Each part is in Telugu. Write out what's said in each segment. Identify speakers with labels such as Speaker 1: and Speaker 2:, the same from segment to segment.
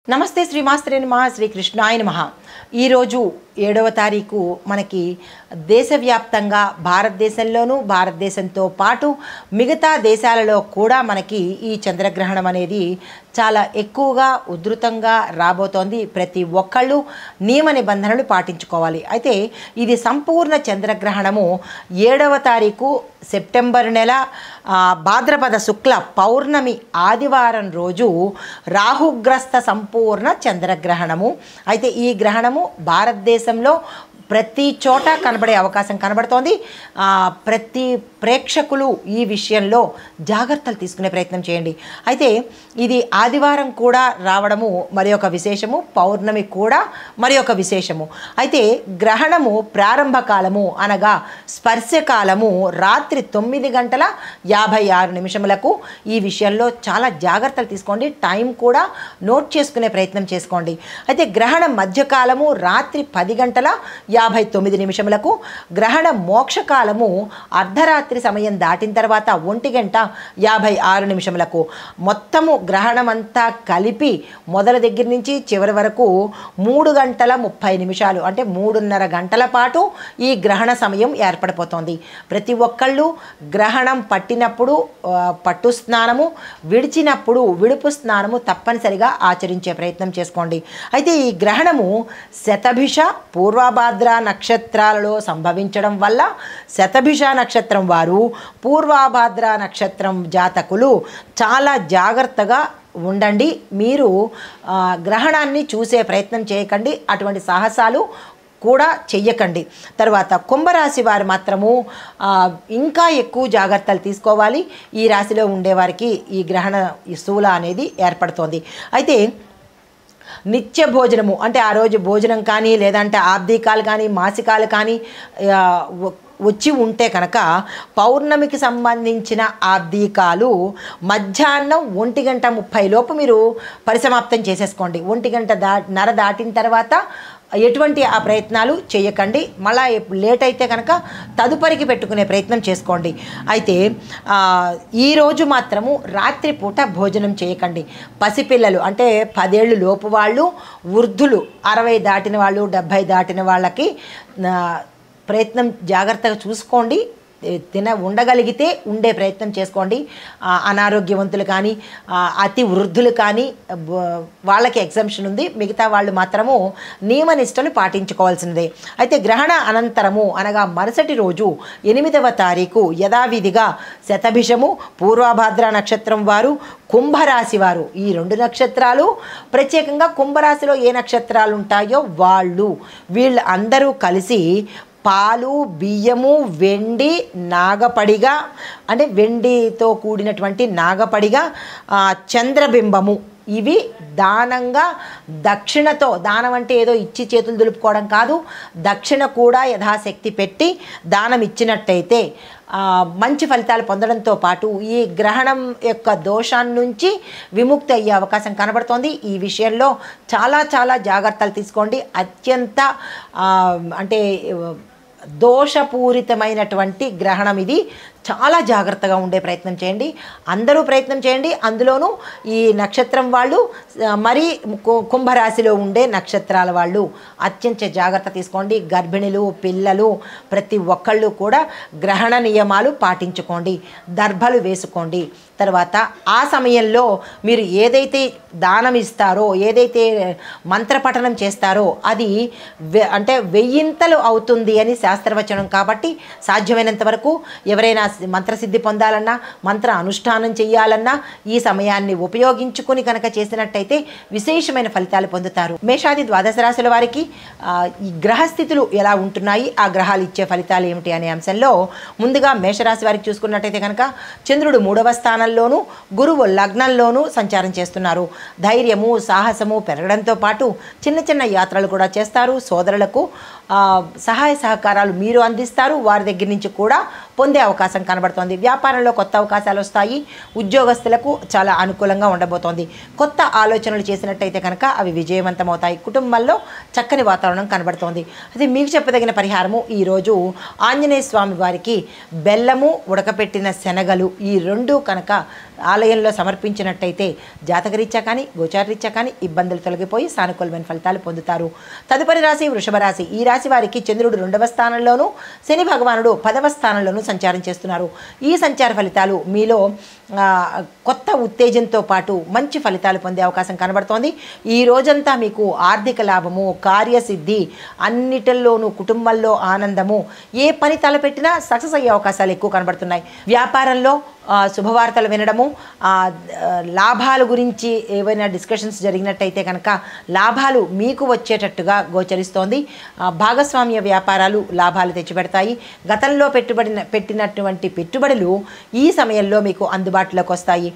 Speaker 1: నమస్తే శ్రీమాస్త్రే నమః శ్రీ కృష్ణాయ నమః। ఈరోజు 7వ తారీఖు మనకి దేశవ్యాప్తంగా భారతదేశంలోనూ భారతదేశంతో పాటు మిగతా దేశాలలో కూడా మనకి ఈ చంద్రగ్రహణం అనేది చాలా ఎక్కువగా ఉధృతంగా రాబోతోంది। ప్రతి ఒక్కళ్ళు నియమ నిబంధనలు పాటించుకోవాలి। అయితే ఇది సంపూర్ణ చంద్రగ్రహణము 7వ తారీఖు సెప్టెంబర్ నెల భాద్రపద శుక్ల పౌర్ణమి ఆదివారం రోజు రాహుగ్రస్త సంపూర్ణ చంద్రగ్రహణము। అయితే ఈ గ్రహణము భారతదేశంలో ప్రతి చోట కనబడే అవకాశం కనబడుతోంది। ప్రతి ప్రేక్షకులు ఈ విషయంలో జాగ్రత్తలు తీసుకునే ప్రయత్నం చేయండి। అయితే ఇది ఆదివారం కూడా రావడము మరి ఒక విశేషము, పౌర్ణమి కూడా మరి ఒక విశేషము। అయితే గ్రహణము ప్రారంభ కాలము అనగా స్పర్శకాలము రాత్రి 9:56 ఈ విషయంలో చాలా జాగ్రత్తలు తీసుకోండి। టైం కూడా నోట్ చేసుకునే ప్రయత్నం చేసుకోండి। అయితే గ్రహణ మధ్యకాలము రాత్రి 10:59 గ్రహణ మోక్షకాలము అర్ధరాత్రి సమయం దాటిన తర్వాత 1:56 మొత్తము గ్రహణమంతా కలిపి మొదల దగ్గర నుంచి చివరి వరకు 3:30 అంటే 3:30 గంటల పాటు ఈ గ్రహణ సమయం ఏర్పడిపోతుంది। ప్రతి ఒక్కళ్ళు గ్రహణం పట్టినప్పుడు పట్టు స్నానము, విడిచినప్పుడు విడుపు స్నానము తప్పనిసరిగా ఆచరించే ప్రయత్నం చేసుకోండి। అయితే ఈ గ్రహణము శతభిష పూర్వభాద్ర నక్షత్రాలలో సంభవించడం వల్ల శతభిష నక్షత్రం వారు పూర్వభాద్ర నక్షత్రం జాతకులు చాలా జాగ్రత్తగా ఉండండి। మీరు గ్రహణాన్ని చూసే ప్రయత్నం చేయకండి, అటువంటి సాహసాలు కూడా చెయ్యకండి। తర్వాత కుంభరాశి వారు మాత్రము ఇంకా ఎక్కువ జాగ్రత్తలు తీసుకోవాలి। ఈ రాశిలో ఉండేవారికి ఈ గ్రహణ శూల అనేది ఏర్పడుతోంది। అయితే నిత్య భోజనము అంటే ఆ రోజు భోజనం కానీ లేదంటే ఆబ్దికాలు కానీ మాసికాలు కానీ వచ్చి ఉంటే కనుక పౌర్ణమికి సంబంధించిన ఆబ్దికాలు మధ్యాహ్నం 1:30 లోపు మీరు పరిసమాప్తం చేసేసుకోండి। 1:30 దాటిన తర్వాత ఎటువంటి ఆ ప్రయత్నాలు చేయకండి। మళ్ళీ లేట్ అయితే కనుక తదుపరికి పెట్టుకునే ప్రయత్నం చేసుకోండి। అయితే ఈరోజు మాత్రము రాత్రిపూట భోజనం చేయకండి। పసిపిల్లలు అంటే 10 ఏళ్ళు లోపు వాళ్ళు, వృద్ధులు 60 దాటిన వాళ్ళు, 70 దాటిన వాళ్ళకి ప్రయత్నం జాగ్రత్తగా చూసుకోండి। ఉండగలిగితే ఉండే ప్రయత్నం చేసుకోండి। అనారోగ్యవంతులు కానీ అతి వృద్ధులు కానీ వాళ్ళకి ఎగ్జంప్షన్ ఉంది, మిగతా వాళ్ళు మాత్రము నియమనిష్టలు పాటించుకోవాల్సిందే। అయితే గ్రహణ అనంతరము అనగా మరుసటి రోజు 8వ తారీఖు యథావిధిగా శతభిషము పూర్వభాద్ర నక్షత్రం వారు, కుంభరాశి వారు, ఈ 2 నక్షత్రాలు ప్రత్యేకంగా కుంభరాశిలో ఏ నక్షత్రాలు ఉంటాయో వీళ్ళు అందరూ కలిసి పాలు, బియ్యము, వెండి, నాగపడిగా అంటే వెండితో కూడినటువంటి నాగపడిగా, చంద్రబింబము ఇవి దానంగా దక్షిణతో, దానం అంటే ఏదో ఇచ్చి చేతులు దులుపుకోవడం కాదు, దక్షిణ కూడా యథాశక్తి పెట్టి దానం ఇచ్చినట్టయితే మంచి ఫలితాలు పొందడంతో పాటు ఈ గ్రహణం యొక్క దోషాన్ని నుంచి విముక్తి అయ్యే అవకాశం కనబడుతోంది। ఈ విషయంలో చాలా చాలా జాగ్రత్తలు తీసుకోండి। అత్యంత అంటే దోషపూరితమైనటువంటి గ్రహణం ఇది, చాలా జాగ్రత్తగా ఉండే ప్రయత్నం చేయండి। అందరూ ప్రయత్నం చేయండి, అందులోనూ ఈ నక్షత్రం వాళ్ళు మరి కుంభరాశిలో ఉండే నక్షత్రాల వాళ్ళు అత్యంత జాగ్రత్త తీసుకోండి। గర్భిణులు, పిల్లలు ప్రతి ఒక్కళ్ళు కూడా గ్రహణ నియమాలు పాటించుకోండి, దర్భలు వేసుకోండి। తర్వాత ఆ సమయంలో మీరు ఏదైతే దానం ఇస్తారో, ఏదైతే మంత్రపఠనం చేస్తారో అది అంటే 1000 అవుతుంది అని శాస్త్రవచనం కాబట్టి సాధ్యమైనంత వరకు ఎవరైనా మంత్రసిద్ధి పొందాలన్నా, మంత్ర అనుష్ఠానం చేయాలన్నా ఈ సమయాన్ని ఉపయోగించుకొని కనుక చేసినట్టయితే విశేషమైన ఫలితాలు పొందుతారు। మేషాది ద్వాదశ రాశుల వారికి ఈ గ్రహస్థితులు ఎలా ఉంటున్నాయి, ఆ గ్రహాలు ఇచ్చే ఫలితాలు ఏమిటి అనే అంశంలో ముందుగా మేషరాశి వారికి చూసుకున్నట్టయితే కనుక చంద్రుడు 3వ స్థానంలోనూ, గురువు లగ్నంలోనూ సంచారం చేస్తున్నారు। ధైర్యము, సాహసము పెరగడంతో పాటు చిన్న చిన్న యాత్రలు కూడా చేస్తారు। సోదరులకు సహాయ సహకారాలు మీరు అందిస్తారు, వారి దగ్గర నుంచి కూడా పొందే అవకాశం కనబడుతోంది. వ్యాపారంలో కొత్త అవకాశాలు వస్తాయి. ఉద్యోగస్తులకు చాలా అనుకూలంగా ఉండబోతోంది. కొత్త ఆలోచనలు చేసినట్టయితే కనుక అవి విజయవంతమవుతాయి. కుటుంబంలో చక్కని వాతావరణం కనబడుతోంది. అయితే మీకు చెప్పదగిన పరిహారము ఈరోజు ఆంజనేయ స్వామి వారికి బెల్లము, ఉడకపెట్టిన శనగలు ఈ రెండు కనుక ఆలయంలో సమర్పించినట్టయితే జాతకరీత్యా కానీ గోచారరీత్యా కానీ ఇబ్బందులు తొలగిపోయి సానుకూలమైన ఫలితాలు పొందుతారు. తదుపరి రాశి వృషభ రాశి. ఈ రాశి వారికి చంద్రుడు 2వ స్థానంలోనూ, శని భగవానుడు 10వ స్థానంలోనూ సంచారం చేస్తున్నారు. ఈ సంచార ఫలితాలు మీలో కొత్త ఉత్తేజంతో పాటు మంచి ఫలితాలు పొందే అవకాశం కనబడుతోంది. ఈ రోజంతా మీకు ఆర్థిక లాభము, కార్యసిద్ధి, అన్నిటిల్లోనూ కుటుంబంలో ఆనందము, ఏ పని తలపెట్టినా సక్సెస్ అయ్యే అవకాశాలు ఎక్కువ కనబడుతున్నాయి. వ్యాపారంలో శుభవార్తలు వినడము, లాభాల గురించి ఏవైనా డిస్కషన్స్ జరిగినట్టయితే కనుక లాభాలు మీకు వచ్చేటట్టుగా గోచరిస్తోంది. భాగస్వామ్య వ్యాపారాలు లాభాలు తెచ్చిపెడతాయి. గతంలో పెట్టినటువంటి పెట్టుబడులు ఈ సమయంలో మీకు అందుబాటులోకి వస్తాయి.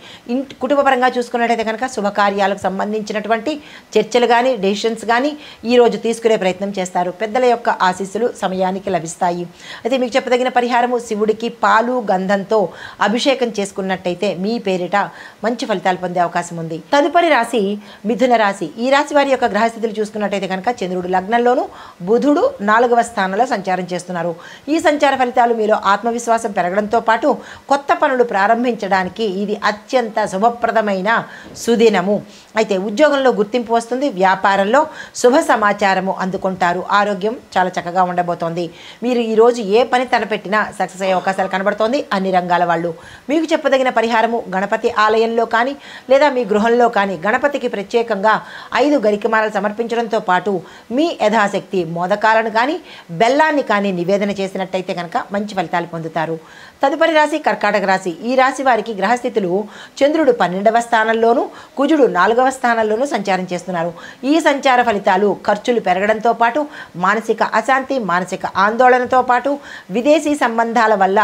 Speaker 1: కుటుంబపరంగా చూసుకున్నట్టయితే కనుక శుభకార్యాలకు సంబంధించినటువంటి చర్చలు కానీ డెసిషన్స్ కానీ ఈరోజు తీసుకునే ప్రయత్నం చేస్తారు. పెద్దల యొక్క ఆశీస్సులు సమయానికి లభిస్తాయి. అయితే మీకు చెప్పదగిన పరిహారము శివుడికి పాలు గంధంతో అభిషేకం చేసుకున్నట్టయితే మీ పేరిట మంచి ఫలితాలు పొందే అవకాశం ఉంది. తదుపరి రాశి మిథున రాశి. ఈ రాశి వారి యొక్క గ్రహస్థితులు చూసుకున్నట్టయితే కనుక చంద్రుడు లగ్నంలోను, బుధుడు 4వ స్థానంలో సంచారం చేస్తున్నారు. ఈ సంచార ఫలితాలు మీలో ఆత్మవిశ్వాసం పెరగడంతో పాటు కొత్త పనులు ప్రారంభించడానికి ఇది అత్యంత శుభప్రదమైన సుదినము. అయితే ఉద్యోగంలో గుర్తింపు వస్తుంది. వ్యాపారంలో శుభ సమాచారము అందుకుంటారు. ఆరోగ్యం చాలా చక్కగా ఉండబోతోంది. మీరు ఈరోజు ఏ పని తలపెట్టినా సక్సెస్ అయ్యే అవకాశాలు కనబడుతోంది అన్ని రంగాల వాళ్ళు. మీకు చెప్పదగిన పరిహారము గణపతి ఆలయంలో కానీ లేదా మీ గృహంలో కానీ గణపతికి ప్రత్యేకంగా 5 గరికమాలలు సమర్పించడంతో పాటు మీ యథాశక్తి మోదకాలను కానీ బెల్లాన్ని కానీ నివేదన చేసినట్టయితే కనుక మంచి ఫలితాలు పొందుతారు. తదుపరి రాశి కర్కాటక రాశి. ఈ రాశి వారికి గ్రహస్థితులు చంద్రుడు 12వ స్థానంలోను, కుజుడు 4వ స్థానంలోనూ సంచారం చేస్తున్నారు. ఈ సంచార ఫలితాలు ఖర్చులు పెరగడంతో పాటు మానసిక అశాంతి, మానసిక ఆందోళనతో పాటు విదేశీ సంబంధాల వల్ల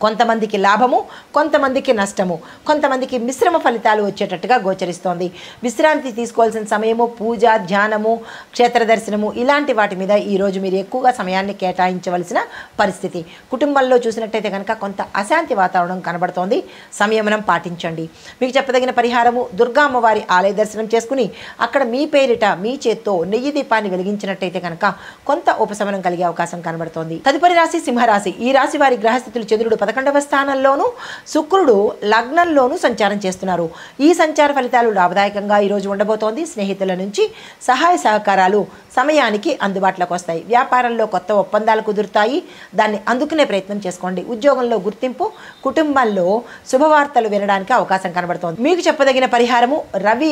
Speaker 1: కొంతమందికి లాభము, కొంతమందికి నష్టము, కొంతమందికి మిశ్రమ ఫలితాలు వచ్చేటట్టుగా గోచరిస్తోంది. విశ్రాంతి తీసుకోవాల్సిన సమయము, పూజ, ధ్యానము, క్షేత్ర దర్శనము ఇలాంటి వాటి మీద ఈరోజు మీరు ఎక్కువగా సమయాన్ని కేటాయించవలసిన పరిస్థితి. కుటుంబంలో చూసినట్టయితే కనుక కొంత అశాంతి వాతావరణం కనబడుతోంది. సంయమనం పాటించండి. మీకు చెప్పదగిన పరిహారము దుర్గా అమ్మవారి ఆలయ దర్శనం చేసుకుని అక్కడ మీ పేరిట మీ చేత్తో నెయ్యి దీపాన్ని వెలిగించినట్టయితే కనుక కొంత ఉపశమనం కలిగే అవకాశం కనబడుతోంది. తదుపరి రాశి సింహరాశి. ఈ రాశి వారి గ్రహస్థితులు చంద్రుడు 11వ స్థానంలోను, శుక్రుడు లగ్నంలోనూ సంచారం చేస్తున్నారు. ఈ సంచార ఫలితాలు లాభదాయకంగా ఈరోజు ఉండబోతోంది. స్నేహితుల నుంచి సహాయ సహకారాలు సమయానికి అందుబాటులోకి వస్తాయి. వ్యాపారంలో కొత్త ఒప్పందాలు కుదురుతాయి. దాన్ని అందుకునే ప్రయత్నం చేసుకోండి. ఉద్యోగంలో గుర్తింపు, కుటుంబంలో శుభవార్తలు వినడానికి అవకాశం కనబడుతోంది. మీకు చెప్పదగిన పరిహారము రవి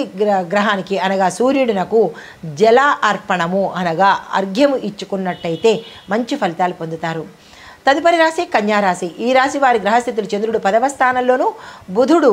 Speaker 1: గ్రహానికి అనగా సూర్యుడినకు జల అర్పణము అనగా అర్ఘ్యము ఇచ్చుకున్నట్టయితే మంచి ఫలితాలు పొందుతారు. తదుపరి రాశి కన్యారాశి. ఈ రాశి వారి గ్రహస్థితులు చంద్రుడు 10వ స్థానంలోను, బుధుడు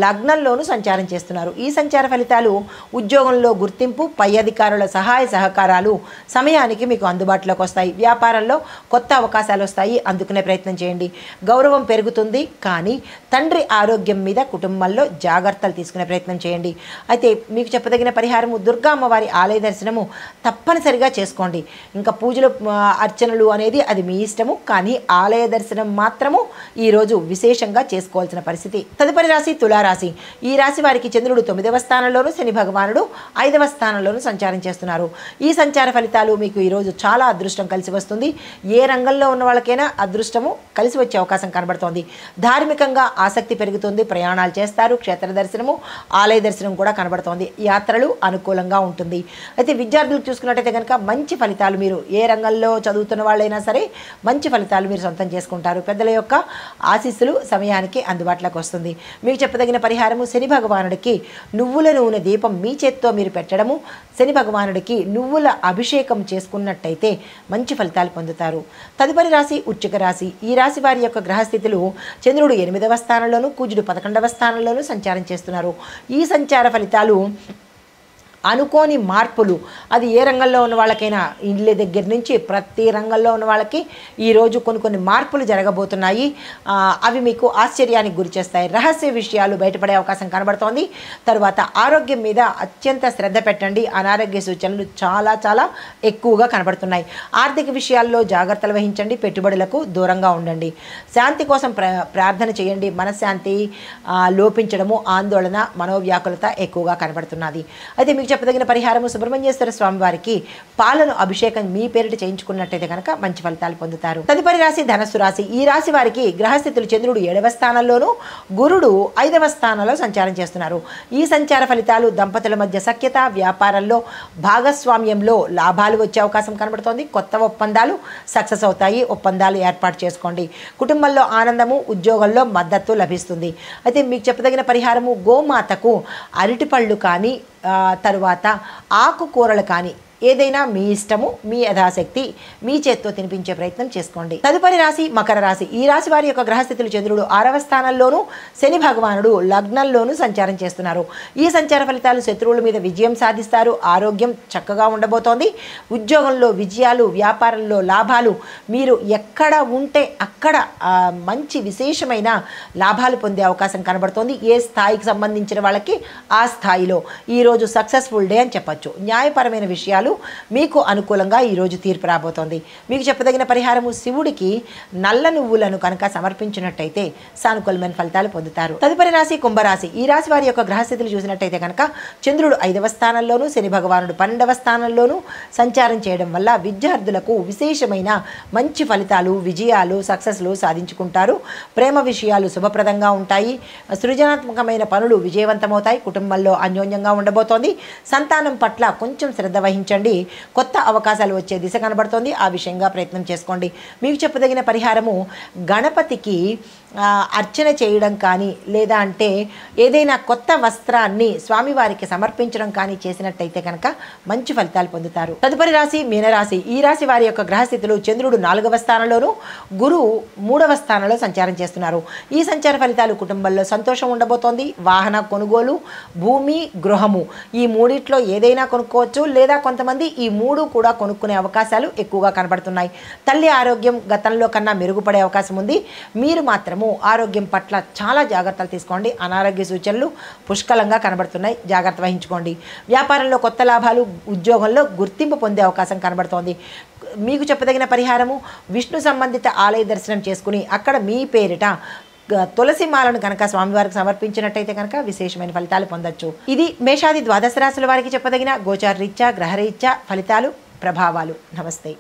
Speaker 1: లగ్నంలోనూ సంచారం చేస్తున్నారు. ఈ సంచార ఫలితాలు ఉద్యోగంలో గుర్తింపు, పై అధికారుల సహాయ సహకారాలు సమయానికి మీకు అందుబాటులోకి వస్తాయి. వ్యాపారంలో కొత్త అవకాశాలు వస్తాయి. అందుకునే ప్రయత్నం చేయండి. గౌరవం పెరుగుతుంది. కానీ తండ్రి ఆరోగ్యం మీద కుటుంబంలో జాగ్రత్తలు తీసుకునే ప్రయత్నం చేయండి. అయితే మీకు చెప్పదగిన పరిహారము దుర్గా అమ్మవారి ఆలయ దర్శనము తప్పనిసరిగా చేసుకోండి. ఇంకా పూజలు అర్చనలు అనేది అది మీ ఇష్టము. కానీ ఆలయ దర్శనం మాత్రము ఈరోజు విశేషంగా చేసుకోవాల్సిన పరిస్థితి. తదుపరి రాశి తులారాశి. ఈ రాశి వారికి చంద్రుడు 9వ స్థానంలోను, శని భగవానుడు 5వ స్థానంలోనూ సంచారం చేస్తున్నారు. ఈ సంచార ఫలితాలు మీకు ఈరోజు చాలా అదృష్టం కలిసి వస్తుంది. ఏ రంగంలో ఉన్న వాళ్ళకైనా అదృష్టము కలిసి వచ్చే అవకాశం కనబడుతోంది. ధార్మికంగా ఆసక్తి పెరుగుతుంది. ప్రయాణాలు చేస్తారు. క్షేత్ర దర్శనము, ఆలయ దర్శనం కూడా కనబడుతోంది. యాత్రలు అనుకూలంగా ఉంటుంది. అయితే విద్యార్థులకు చూసుకున్నట్టయితే కనుక మంచి ఫలితాలు మీరు ఏ రంగంలో చదువుతున్న వాళ్ళైనా సరే మంచి ఫలితాలు మీరు సొంతం చేసుకుంటారు. పెద్దల యొక్క ఆశీస్సులు సమయానికి అందుబాటులోకి వస్తుంది. మీకు చెప్పదగిన పరిహారము శని భగవానుడికి నువ్వుల నూనె దీపం మీ చేత్తో మీరు పెట్టడము, శని భగవానుడికి నువ్వుల అభిషేకం చేసుకున్నట్టయితే మంచి ఫలితాలు పొందుతారు. తదుపరి రాశి వృశ్చిక రాశి. ఈ రాశి వారి యొక్క గ్రహస్థితులు చంద్రుడు 8వ స్థానంలోను, కుజుడు 11వ స్థానంలోనూ సంచారం చేస్తున్నారు. ఈ సంచార ఫలితాలు అనుకోని మార్పులు, అది ఏ రంగంలో ఉన్న వాళ్ళకైనా ఇళ్ళ దగ్గర నుంచి ప్రతి రంగంలో ఉన్న వాళ్ళకి ఈరోజు కొన్ని మార్పులు జరగబోతున్నాయి. అవి మీకు ఆశ్చర్యానికి గురి చేస్తాయి. రహస్య విషయాలు బయటపడే అవకాశం కనబడుతోంది. తర్వాత ఆరోగ్యం మీద అత్యంత శ్రద్ధ పెట్టండి. అనారోగ్య సూచనలు చాలా చాలా ఎక్కువగా కనబడుతున్నాయి. ఆర్థిక విషయాల్లో జాగ్రత్తలు వహించండి. పెట్టుబడులకు దూరంగా ఉండండి. శాంతి కోసం ప్రార్థన చేయండి. మనశ్శాంతి లోపించడము, ఆందోళన, మనోవ్యాకులత ఎక్కువగా కనబడుతున్నది. అయితే మీకు చెప్పదగిన పరిహారము, సుబ్రహ్మణ్యేశ్వర స్వామి వారికి పాలను అభిషేకం మీ పేరిట చేయించుకున్నట్టయితే కనుక మంచి ఫలితాలు పొందుతారు. తదుపరి రాశి ధనస్సు రాశి. ఈ రాశి వారికి గ్రహస్థితులు చంద్రుడు 7వ స్థానంలోను, గురుడు 5వ స్థానంలో సంచారం చేస్తున్నారు. ఈ సంచార ఫలితాలు దంపతుల మధ్య సఖ్యత, వ్యాపారంలో భాగస్వామ్యంలో లాభాలు వచ్చే అవకాశం కనబడుతోంది. కొత్త ఒప్పందాలు సక్సెస్ అవుతాయి. ఒప్పందాలు ఏర్పాటు చేసుకోండి. కుటుంబంలో ఆనందము, ఉద్యోగంలో మద్దతు లభిస్తుంది. అయితే మీకు చెప్పదగిన పరిహారము, గోమాతకు అరటిపళ్ళు కానీ తరువాత ఆకుకూరలు కానీ ఏదైనా మీ ఇష్టము, మీ యథాశక్తి మీ చేత్తో తినిపించే ప్రయత్నం చేసుకోండి. తదుపరి రాశి మకర రాశి. ఈ రాశి వారి యొక్క గ్రహస్థితులు చంద్రుడు 6వ స్థానంలోను, శని భగవానుడు లగ్నంలోనూ సంచారం చేస్తున్నారు. ఈ సంచార ఫలితాలు శత్రువుల మీద విజయం సాధిస్తారు. ఆరోగ్యం చక్కగా ఉండబోతోంది. ఉద్యోగంలో విజయాలు, వ్యాపారంలో లాభాలు, మీరు ఎక్కడ ఉంటే అక్కడ మంచి విశేషమైన లాభాలు పొందే అవకాశం కనబడుతోంది. ఏ స్థాయికి సంబంధించిన వాళ్ళకి ఆ స్థాయిలో ఈరోజు సక్సెస్ఫుల్ డే అని చెప్పచ్చు. న్యాయపరమైన విషయాలు మీకు అనుకూలంగా ఈరోజు తీర్పు రాబోతోంది. మీకు చెప్పదగిన పరిహారము, శివుడికి నల్ల నువ్వులను కనుక సమర్పించినట్టయితే సానుకూలమైన ఫలితాలు పొందుతారు. తదుపరి రాశి కుంభరాశి. ఈ రాశి వారి యొక్క గ్రహస్థితులు చూసినట్టయితే కనుక చంద్రుడు 5వ స్థానంలోను, శని భగవానుడు 12వ స్థానంలోను సంచారం చేయడం వల్ల విద్యార్థులకు విశేషమైన మంచి ఫలితాలు, విజయాలు, సక్సెస్లు సాధించుకుంటారు. ప్రేమ విషయాలు శుభప్రదంగా ఉంటాయి. సృజనాత్మకమైన పనులు విజయవంతమవుతాయి. కుటుంబంలో అన్యోన్యంగా ఉండబోతోంది. సంతానం పట్ల కొంచెం శ్రద్ధ వహించండి. కొత్త అవకాశాలు వచ్చే దిశ కనబడుతోంది. ఆ విషయంగా ప్రయత్నం చేసుకోండి. మీకు చెప్పదగిన పరిహారము, గణపతికి అర్చన చేయడం కానీ లేదా అంటే ఏదైనా కొత్త వస్త్రాన్ని స్వామివారికి సమర్పించడం కానీ చేసినట్టయితే కనుక మంచి ఫలితాలు పొందుతారు. తదుపరి రాశి మీనరాశి. ఈ రాశి వారి యొక్క గ్రహస్థితులు చంద్రుడు 4వ స్థానంలోను, గురువు 3వ స్థానంలో సంచారం చేస్తున్నారు. ఈ సంచార ఫలితాలు కుటుంబంలో సంతోషం ఉండబోతోంది. వాహన కొనుగోలు, భూమి, గృహము ఈ మూడిట్లో ఏదైనా కొనుక్కోవచ్చు. లేదా కొంతమంది ఈ మూడు కూడా కొనుక్కునే అవకాశాలు ఎక్కువగా కనబడుతున్నాయి. తల్లి ఆరోగ్యం గతంలో కన్నా మెరుగుపడే అవకాశం ఉంది. మీరు మాత్రము ఆరోగ్యం పట్ల చాలా జాగ్రత్తలు తీసుకోండి. అనారోగ్య సూచనలు పుష్కలంగా కనబడుతున్నాయి. జాగ్రత్త వహించుకోండి. వ్యాపారంలో కొత్త లాభాలు, ఉద్యోగంలో గుర్తింపు పొందే అవకాశం కనబడుతోంది. మీకు చెప్పదగిన పరిహారము, విష్ణు సంబంధిత ఆలయ దర్శనం చేసుకుని అక్కడ మీ పేరిట తులసి మాలను కనుక స్వామివారికి సమర్పించినట్టయితే కనుక విశేషమైన ఫలితాలు పొందొచ్చు. ఇది మేషాది ద్వాదశ రాశుల వారికి చెప్పదగిన గోచార రీత్యా, గ్రహరీత్యా ఫలితాలు, ప్రభావాలు. నమస్తే.